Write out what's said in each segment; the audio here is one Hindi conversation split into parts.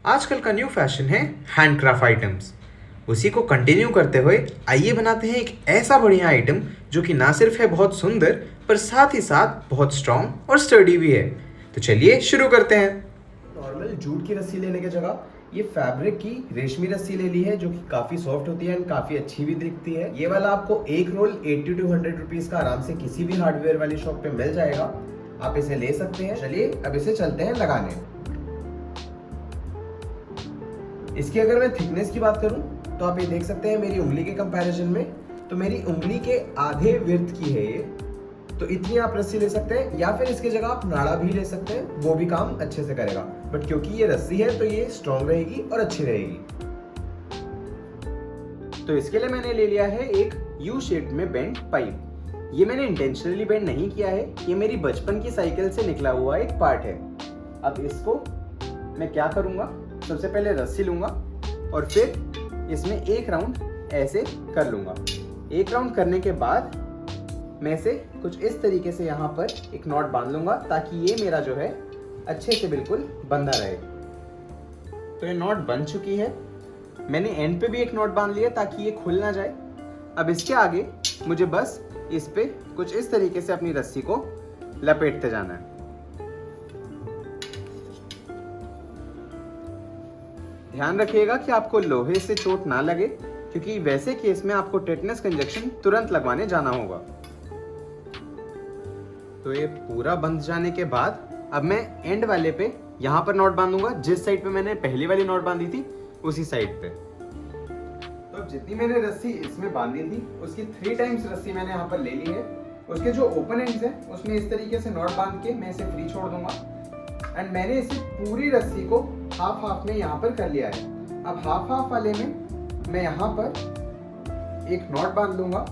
आजकल का न्यू फैशन है हैंडक्राफ्ट आइटम्स। उसी को कंटिन्यू करते हुए आइए बनाते हैं एक ऐसा बढ़िया आइटम जो कि ना सिर्फ है बहुत सुंदर पर साथ ही साथ बहुत स्ट्रॉन्ग और स्टर्डी भी है। तो चलिए शुरू करते हैं। नॉर्मल जूट की रस्सी लेने की जगह ये फैब्रिक की रेशमी रस्सी ले ली है, जो कि काफी सॉफ्ट होती है एंड काफी अच्छी भी दिखती है। ये वाला आपको एक रोल 80 to 100 रुपीज का आराम से किसी भी हार्डवेयर वाली शॉप पे मिल जाएगा। आप इसे ले सकते हैं। चलिए अब इसे चलते हैं लगाने। इसकी अगर मैं थिकनेस की बात करूं तो आप ये देख सकते हैं मेरी उंगली के कंपैरिजन में, तो मेरी उंगली के आधे विड्थ की है ये। तो इतनी आप रस्सी ले सकते हैं, या फिर इसकी जगह आप नाड़ा भी ले सकते हैं, वो भी काम अच्छे से करेगा। बट क्योंकि ये रस्सी है तो ये स्ट्रॉन्ग रहेगी और अच्छी रहेगी। तो इसके लिए मैंने ले लिया है एक यू शेप में बेंड पाइप। ये मैंने इंटेंशनली बेंड नहीं किया है, ये मेरी बचपन की साइकिल से निकला हुआ एक पार्ट है। अब इसको मैं क्या करूंगा, सबसे पहले रस्सी लूंगा और फिर इसमें एक राउंड ऐसे कर लूंगा। एक राउंड करने के बाद मैं इसे कुछ इस तरीके से यहाँ पर एक नॉट बांध लूंगा, ताकि ये मेरा जो है अच्छे से बिल्कुल बंधा रहे। तो ये नॉट बन चुकी है। मैंने एंड पे भी एक नॉट बांध लिया ताकि ये खुल ना जाए। अब इसके आगे मुझे बस इस पे कुछ इस तरीके से अपनी रस्सी को लपेटते जाना है। ध्यान रखिएगा कि आपको लोहे से चोट ना लगे, क्योंकि वैसे केस में आपको टेटनस का इंजेक्शन तुरंत लगवाने जाना होगा। तो ये पूरा बंध जाने के बाद अब मैं एंड वाले पे यहाँ पर नॉट बांधूंगा, जिस साइड पे मैंने पहली वाली नॉट बांधी थी उसी साइड पे। तो अब जितनी मैंने रस्सी इसमें बांधी थी उसकी 3 टाइम्स रस्सी मैंने यहाँ पर ले ली है। उसके जो ओपन एंड्स है उसमें इस तरीके से नॉट बांध के मैं इसे फ्री छोड़ दूंगा। एंड मैंने इसे पूरी रस्सी को हाफ हाफ में यहाँ पर कर लिया है। अब हाफ हाफ वाले में मैं यहाँ पर एक नॉट बांध लूंगा।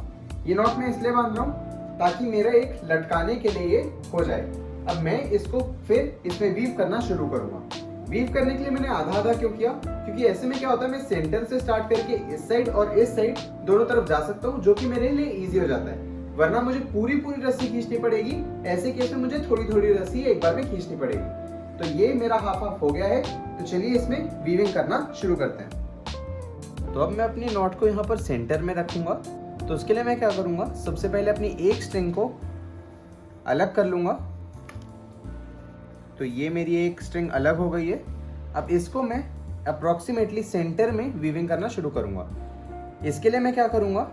ये नॉट मैं इसलिए बांध रहा हूँ ताकि मेरा एक लटकाने के लिए ये हो जाए। अब मैं इसको फिर इसमें वीव करना शुरू करूंगा। वीव करने के लिए मैंने आधा आधा क्यों किया, क्योंकि ऐसे में क्या होता है, मैं सेंटर से स्टार्ट करके इस साइड और इस साइड दोनों तरफ जा सकता हूँ, जो कि मेरे लिए इजी हो जाता है। वरना मुझे पूरी पूरी रस्सी खींचनी पड़ेगी। ऐसे केस में मुझे थोड़ी थोड़ी रस्सी एक बार में खींचनी पड़ेगी। तो ये मेरा हाफ हाफ हो गया है। तो चलिए इसमें वीविंग करना शुरू करते हैं। तो अब मैं अपनी नॉट को यहाँ पर सेंटर में रखूंगा। तो उसके लिए मैं क्या करूंगा, सबसे पहले अपनी एक स्ट्रिंग को अलग कर लूंगा। तो ये मेरी एक स्ट्रिंग अलग हो गई है। अब इसको मैं अप्रोक्सीमेटली सेंटर में वीविंग करना शुरू करूंगा। इसके लिए मैं क्या करूंगा,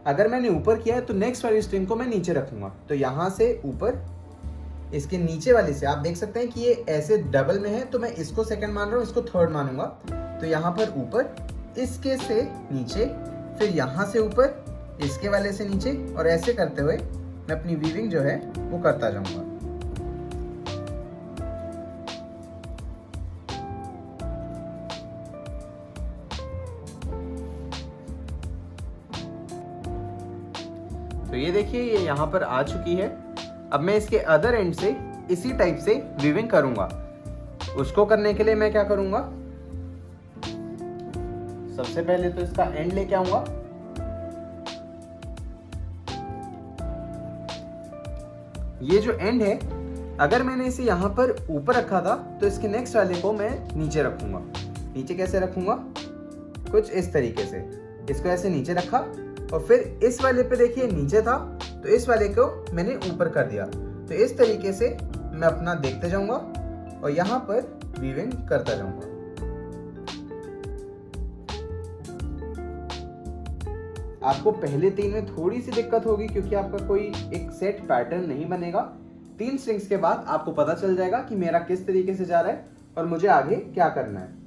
अगर मैंने ऊपर किया है तो नेक्स्ट वाली स्ट्रिंग को मैं नीचे रखूंगा। तो यहाँ से ऊपर इसके नीचे वाली से आप देख सकते हैं कि ये ऐसे डबल में है, तो मैं इसको सेकंड मान रहा हूँ, इसको थर्ड मानूंगा। तो यहाँ पर ऊपर, इसके से नीचे, फिर यहाँ से ऊपर, इसके वाले से नीचे, और ऐसे करते हुए मैं अपनी वीविंग जो है वो करता जाऊंगा। तो ये देखिए ये यहाँ पर आ चुकी है। अब मैं इसके अदर एंड से इसी टाइप से वीविंग करूंगा। उसको करने के लिए मैं क्या करूंगा, सबसे पहले तो इसका एंड लेके आऊंगा। ये जो एंड है, अगर मैंने इसे यहाँ पर ऊपर रखा था तो इसके नेक्स्ट वाले को मैं नीचे रखूंगा। नीचे कैसे रखूंगा, कुछ इस तरीके से। इसको ऐसे नीचे रखा और फिर इस वाले पे देखिए नीचे था, तो इस वाले को मैंने ऊपर कर दिया। तो इस तरीके से मैं अपना देखते जाऊंगा और यहाँ पर वीविंग करता जाऊंगा। आपको पहले 3 में थोड़ी सी दिक्कत होगी, क्योंकि आपका कोई एक सेट पैटर्न नहीं बनेगा। 3 स्ट्रिंग्स के बाद आपको पता चल जाएगा कि मेरा किस तरीके से जा रहा है और मुझे आगे क्या करना है।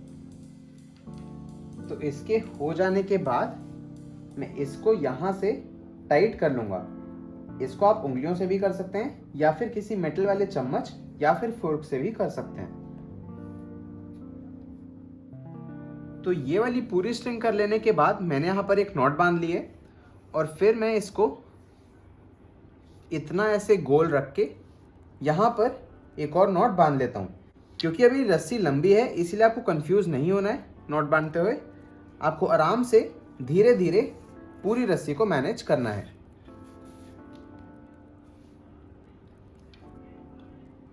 तो इसके हो जाने के बाद मैं इसको यहां से टाइट कर लूंगा। इसको आप उंगलियों से भी कर सकते हैं, या फिर किसी मेटल वाले चम्मच या फिर फोर्क से भी कर सकते हैं। तो ये वाली पूरी स्ट्रिंग कर लेने के बाद मैंने यहाँ पर एक नॉट बांध ली है, और फिर मैं इसको इतना ऐसे गोल रख के यहाँ पर एक और नॉट बांध लेता हूँ। क्योंकि अभी रस्सी लंबी है, इसीलिए आपको कंफ्यूज नहीं होना है। नॉट बांधते हुए आपको आराम से धीरे धीरे पूरी रस्सी को मैनेज करना है।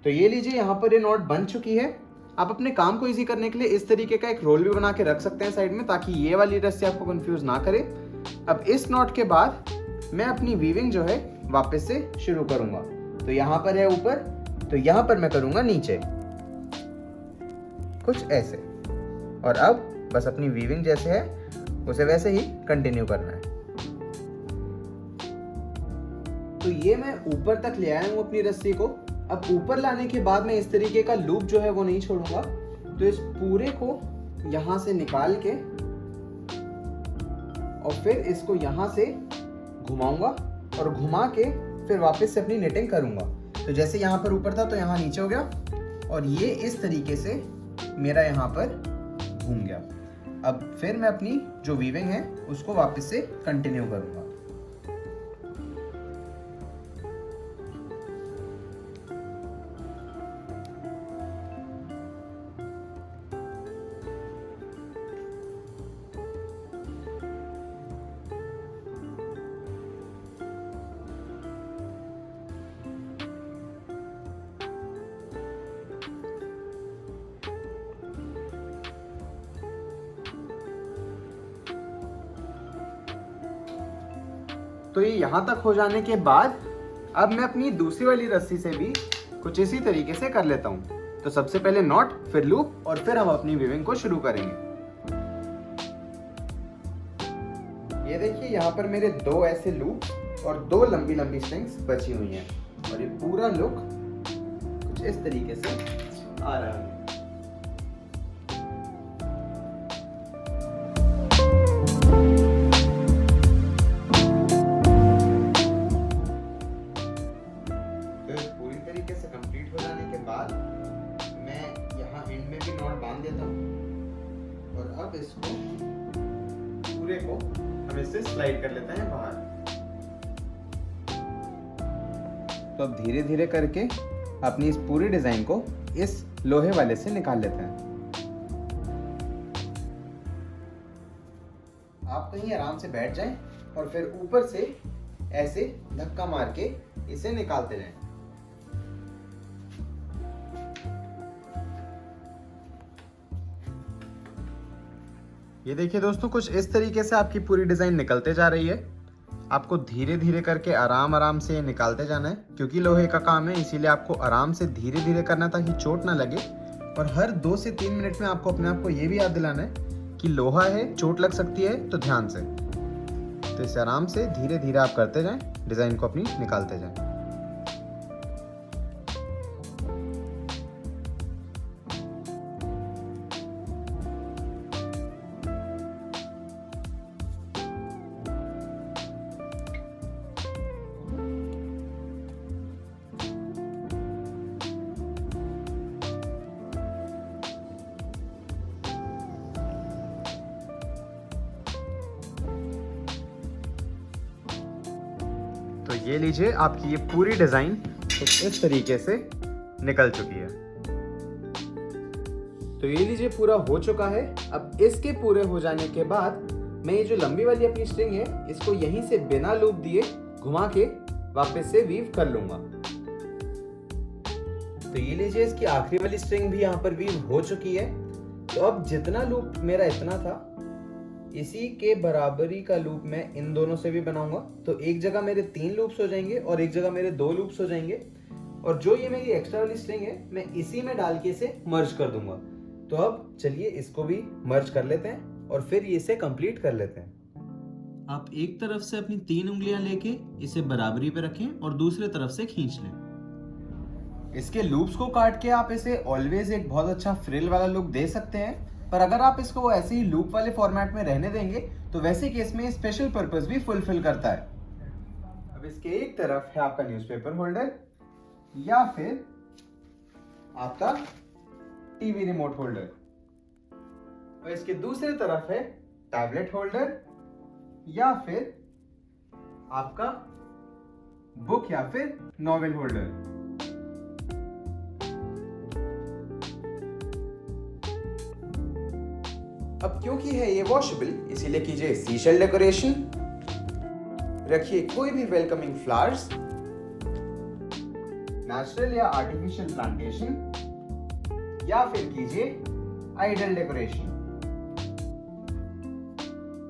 तो ये लीजिए, यहाँ पर ये नॉट बन चुकी है। आप अपने काम को इजी करने के लिए इस तरीके का एक रोल भी बना के रख सकते हैं साइड में, ताकि ये वाली रस्सी आपको कंफ्यूज ना करे। अब इस नॉट के बाद मैं अपनी वीविंग जो है वापस से शुरू करूंगा। तो यहाँ पर है ऊपर, तो यहाँ पर मैं करूंगा नीचे, कुछ ऐसे। और अब बस अपनी वीविंग जैसे है उसे वैसे ही कंटिन्यू करना है। तो ये मैं ऊपर तक ले आया हूँ अपनी रस्सी को। अब ऊपर लाने के बाद मैं इस तरीके का लूप जो है वो नहीं छोड़ूंगा। तो इस पूरे को यहाँ से निकाल के और फिर इसको यहाँ से घुमाऊंगा और घुमा के फिर वापस से अपनी निटिंग करूंगा। तो जैसे यहाँ पर ऊपर था तो यहाँ नीचे हो गया, और ये इस तरीके से मेरा यहाँ पर घूम गया। अब फिर मैं अपनी जो वीविंग है उसको वापस से कंटिन्यू करूंगा। तो ये यहाँ तक हो जाने के बाद अब मैं अपनी दूसरी वाली रस्सी से भी कुछ इसी तरीके से कर लेता हूँ। तो सबसे पहले नॉट, फिर लूप, और फिर हम अपनी वीविंग को शुरू करेंगे। ये देखिए यहाँ पर मेरे 2 ऐसे लूप और 2 लंबी लंबी स्ट्रिंग्स बची हुई हैं, और ये पूरा लुक कुछ इस तरीके से आ रहा है। अब इसको पूरे को हम इससे स्लाइड कर लेते हैं बाहर। तो अब धीरे धीरे करके अपनी इस पूरी डिजाइन को इस लोहे वाले से निकाल लेते हैं। आप कहीं आराम से बैठ जाएं और फिर ऊपर से ऐसे धक्का मार के इसे निकालते जाएं। ये देखिए दोस्तों, कुछ इस तरीके से आपकी पूरी डिजाइन निकलते जा रही है। आपको धीरे धीरे करके आराम आराम से निकालते जाना है, क्योंकि लोहे का काम है, इसीलिए आपको आराम से धीरे धीरे करना ताकि चोट ना लगे। और हर 2 से 3 मिनट में आपको अपने आप को ये भी याद दिलाना है कि लोहा है, चोट लग सकती है, तो ध्यान से। तो इसे आराम से धीरे धीरे आप करते जाएं, डिजाइन को अपनी निकालते जाएं। तो ये लीजिए, आपकी ये पूरी डिजाइन कुछ इस तरीके से निकल चुकी है। तो ये लीजिए, पूरा हो चुका है। अब इसके पूरे हो जाने के बाद मैं ये जो लंबी वाली अपनी स्ट्रिंग है इसको यहीं से बिना लूप दिए घुमा के वापस से वीव कर लूंगा। तो ये लीजिए, इसकी आखिरी वाली स्ट्रिंग भी यहाँ पर वीव हो चुकी है। तो अब जितना लूप मेरा इतना था, इसी के बराबरी का लूप मैं इन दोनों से भी बनाऊंगा। तो एक जगह मेरे 3 लूप्स हो जाएंगे और एक जगह मेरे 2 लूप्स हो जाएंगे। और जो ये मेरी एक्स्ट्रा वाली स्ट्रिंग है मैं इसी में डाल के इसे मर्ज कर दूंगा। तो अब चलिए इसको भी मर्ज कर लेते हैं और फिर इसे कंप्लीट कर लेते हैं। आप एक तरफ से अपनी 3 उंगलियां लेके इसे बराबरी पे रखें और दूसरे तरफ से खींच लें। इसके लूप्स को काट के आप इसे ऑलवेज एक बहुत अच्छा फ्रिल वाला लुक दे सकते हैं, पर अगर आप इसको ऐसे ही लूप वाले फॉर्मेट में रहने देंगे तो वैसे केस में स्पेशल पर्पस भी फुलफिल करता है। अब इसके एक तरफ है आपका न्यूज़पेपर होल्डर या फिर आपका टीवी रिमोट होल्डर, और इसके दूसरे तरफ है टैबलेट होल्डर या फिर आपका बुक या फिर नॉवेल होल्डर। अब क्योंकि है ये वॉशेबल, इसीलिए कीजिए सीशेल डेकोरेशन, रखिए कोई भी वेलकमिंग फ्लावर्स, नेचुरल या आर्टिफिशियल प्लांटेशन, या फिर कीजिए आइडल डेकोरेशन।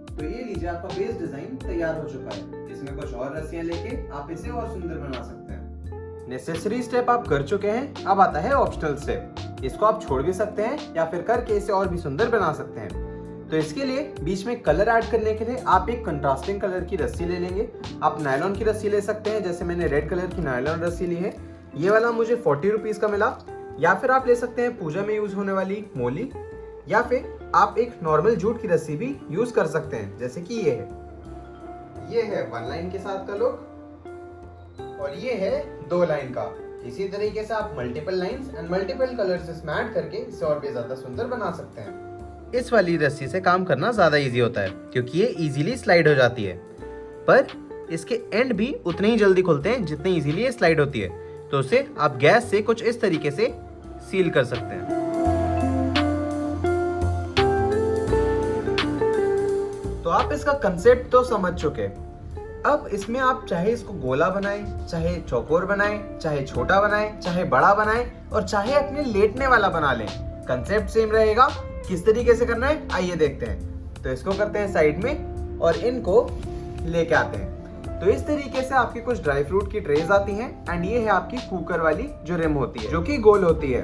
तो ये लीजिए, आपका बेस डिजाइन तैयार हो चुका है। इसमें कुछ और रस्सियां लेके आप इसे और सुंदर बना सकते हैं। नेसेसरी स्टेप आप कर चुके हैं, अब आता है ऑप्शनल स्टेप। इसको आप छोड़ भी सकते हैं या फिर करके इसे और भी सुंदर बना सकते हैं। तो इसके लिए बीच में कलर ऐड करने के लिए आप एक कंट्रास्टिंग कलर की रस्सी ले लेंगे। आप नायलॉन की रस्सी ले सकते हैं, जैसे मैंने रेड कलर की नायलॉन रस्सी ली है। ये वाला मुझे 40 रुपीज का मिला। या फिर आप ले सकते हैं पूजा में यूज होने वाली मोली, या फिर आप एक नॉर्मल जूट की रस्सी भी यूज कर सकते हैं, जैसे कि ये है। ये है 1 लाइन के साथ का लुक और ये है 2 लाइन का। इसी तरीके से आप multiple lines and multiple colours इसमें ऐड करके इसे और भी ज्यादा सुंदर बना सकते हैं। इस वाली रस्सी से काम करना ज्यादा इजी होता है क्योंकि ये इजीली स्लाइड हो जाती है, पर इसके एंड भी उतने ही जल्दी खुलते हैं जितने इजीली ये स्लाइड होती है। तो उसे आप गैस से कुछ इस तरीके से सील कर सकते हैं। तो आप इसका कंसेप्ट तो समझ चुके। अब इसमें आप चाहे इसको गोला बनाएं, चाहे चौकोर बनाएं, चाहे छोटा बनाएं, चाहे बड़ा बनाएं और चाहे अपने लेटने वाला बना लें, कंसेप्ट सेम रहेगा। किस तरीके से करना है आइए देखते हैं। तो इसको करते हैं साइड में और इनको लेके आते हैं। तो इस तरीके से आपकी कुछ ड्राई फ्रूट की ट्रेज आती हैं एंड ये है आपकी कुकर वाली जो रिम होती है, जो कि गोल होती है।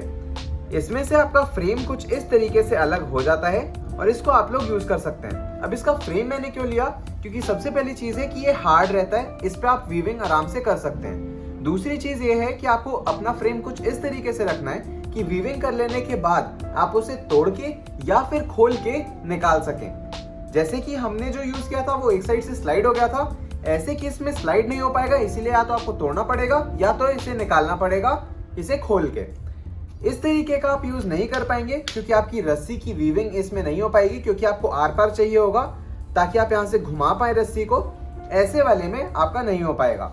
इसमें से आपका फ्रेम कुछ इस तरीके से अलग हो जाता है और इसको आप लोग यूज कर सकते हैं। अब इसका फ्रेम मैंने क्यों लिया, क्योंकि सबसे पहली चीज है कि ये हार्ड रहता है, इस पे आप वीविंग आराम से कर सकते हैं। दूसरी चीज ये है कि आपको अपना फ्रेम कुछ इस तरीके से रखना है कि वीविंग कर लेने के बाद आप उसे तोड़ के या फिर खोल के निकाल सकें। जैसे कि हमने जो यूज किया था वो एक साइड से स्लाइड हो गया था, ऐसे कि इसमें स्लाइड नहीं हो पाएगा, इसीलिए या तो आपको तोड़ना पड़ेगा या तो इसे निकालना पड़ेगा इसे खोल के। इस तरीके का आप यूज नहीं कर पाएंगे क्योंकि आपकी रस्सी की वीविंग इसमें नहीं हो पाएगी, क्योंकि आपको आर पार चाहिए होगा ताकि आप यहाँ से घुमा पाए रस्सी को। ऐसे वाले में आपका नहीं हो पाएगा।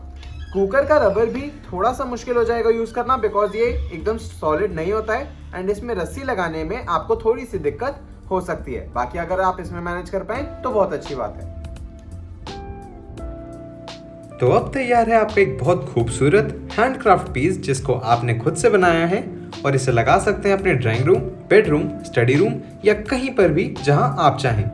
कुकर का रबर भी थोड़ा सा मुश्किल हो जाएगा यूज करना, बिकॉज ये एकदम सॉलिड नहीं होता है एंड इसमें रस्सी लगाने में आपको थोड़ी सी दिक्कत हो सकती है। बाकी अगर आप इसमें मैनेज कर पाए तो बहुत अच्छी बात है। तो अब तैयार है आपका एक बहुत खूबसूरत हैंडक्राफ्ट पीस जिसको आपने खुद से बनाया है और इसे लगा सकते हैं अपने drawing room, bedroom, study room या कहीं पर भी जहां आप चाहें।